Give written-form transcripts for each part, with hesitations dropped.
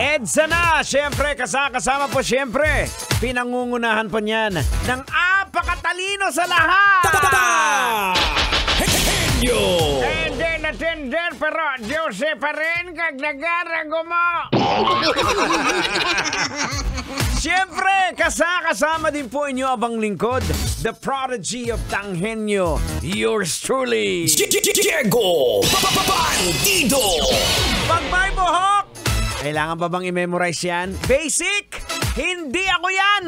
EDSA na! Siyempre, kasama po siyempre. Pinangungunahan po niyan ng apakatalino sa lahat! Henyo! Tender, pero Diyos pa rin kag nagarago mo! Siyempre, kasama din po inyo abang lingkod, the prodigy of Tanghenyo, yours truly, Diego Bandido! Pag may buhok, kailangan ba bang i-memorize yan? Basic! Hindi ako yan!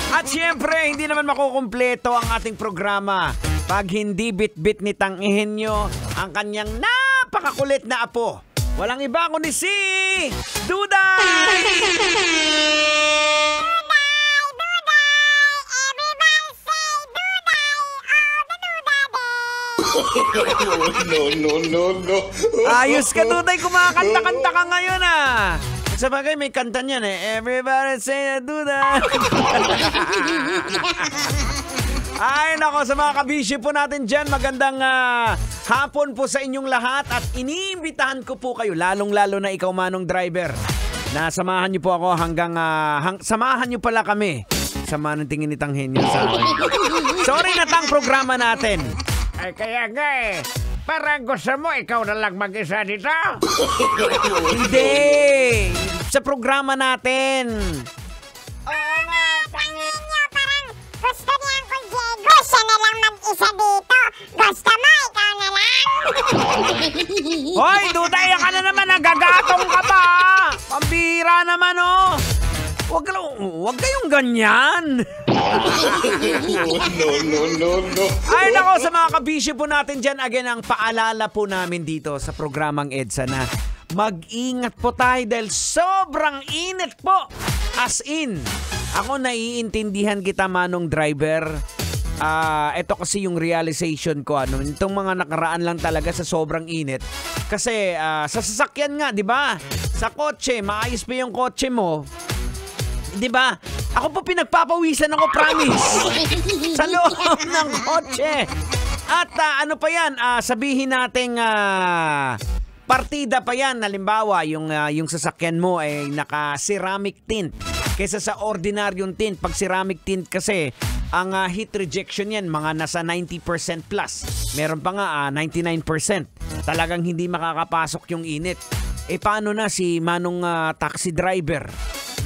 At siyempre, hindi naman makukumpleto ang ating programa pag hindi bit-bit ni Tanghenyo ang kanyang napakakulit na apo. Walang iba kundi si Duday! No. Ayos ka, Duday. Kumakanta-kanta ka ngayon, ah. Sa bagay, may kanta niyan, eh. Everybody say Duday. Ay, nako, sa mga kabisyo po natin dyan, magandang hapon po sa inyong lahat. At iniimbitahan ko po kayo, lalong-lalo na ikaw, Manong Driver, na samahan niyo po ako hanggang, samahan niyo pala kami sa Manong Tingin ni Tanghenyo sa sorry na tang programa natin. Ay, kaya nga eh. Parang gusto mo, ikaw na lang mag-isa dito? Hindi! Sa programa natin. Oo nga, Tanghenyo, parang gusto ni Uncle Diego, siya na lang mag-isa dito. Gusto mo, ikaw na lang? Hoy, Duday ka na naman, nagagatong ka pa! Pambira naman, oh! Huwag kayong ganyan! No. Ay, nako, sa mga kabisyo po natin dyan, again, ang paalala po namin dito sa programang EDSA na mag-ingat po tayo dahil sobrang init po. As in, ako naiintindihan kita, Manong Driver. Ito kasi yung realization ko, itong mga nakaraan lang talaga sa sobrang init. Kasi sa sasakyan nga, di ba? Sa kotse, maayos pa yung kotse mo. Di ba? Ako po pinagpapawisan ako, promise. Sa loob ng kotse. At ano pa yan, sabihin natin partida pa yan. Halimbawa, yung sasakyan mo ay naka-ceramic tint kaysa sa ordinaryong tint. Pag ceramic tint kasi, ang heat rejection yan, mga nasa 90% plus. Meron pa nga 99%. Talagang hindi makakapasok yung init. Paano na si Manong taxi driver?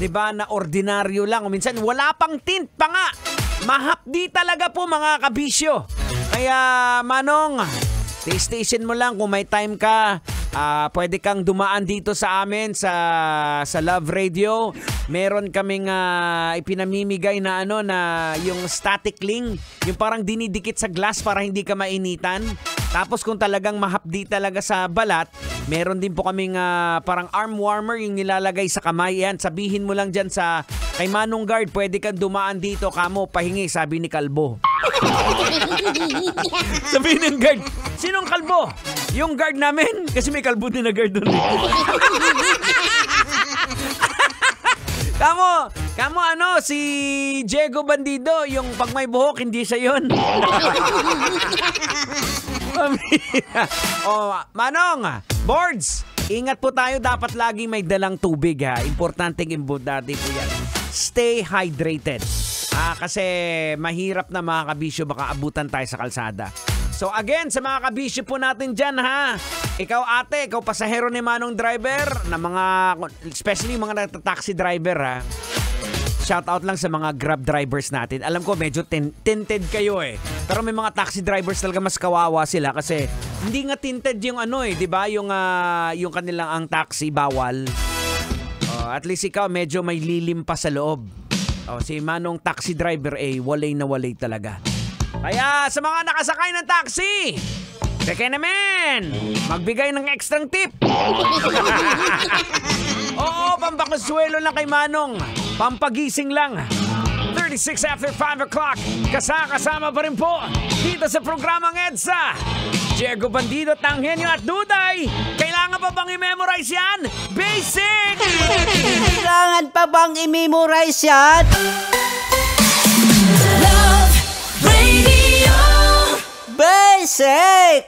Diba, na ordinaryo lang. O minsan, wala pang tint pa nga. Mahapdi talaga po, mga kabisyo. Kaya, Manong, tiis-tiisin mo lang kung may time ka. Pwede kang dumaan dito sa amin sa Love Radio. Meron kaming ipinamimigay na na yung static link. Yung parang dinidikit sa glass para hindi ka mainitan. Tapos kung talagang mahapdi talaga sa balat, meron din po kaming parang arm warmer yung nilalagay sa kamay. Yan, sabihin mo lang dyan kay Manong Guard, pwede kang dumaan dito, kamo, pahingi, sabi ni Kalbo. Sabihin ng guard, sinong Kalbo? Yung guard namin? Kasi may kalbo din na guard doon. Kamo si Diego Bandido, yung pag may buhok, hindi siya yun. Manong, boards, ingat po tayo, dapat lagi may dalang tubig, ha. Importanteng imbudati po yan. Stay hydrated. Kasi mahirap na, mga kabisyo, baka abutan tayo sa kalsada. So again, sa mga kabisyo po natin dyan, ha, ikaw ate, ikaw pasahero ni Manong Driver, na especially mga taxi driver, ha, shout out lang sa mga Grab drivers natin. Alam ko medyo tinted kayo pero may mga taxi drivers talaga mas kawawa sila kasi hindi nga tinted yung di ba, yung kanilang ang taxi bawal. At least ikaw medyo may lilim pa sa loob. Si Manong taxi driver walay na walay talaga. Kaya sa mga nakasakay ng taxi, teke naman, magbigay ng extra tip. Oo, pampakasuelo lang kay Manong. Pampagising lang. 36 after 5 o'clock. Kasama pa rin po dito sa programang EDSA. Diego Bandido, Tanghenyo at Duday. Kailangan pa bang i-memorize yan? Basic! Kailangan pa bang i-memorize yan? Love Radio Basic!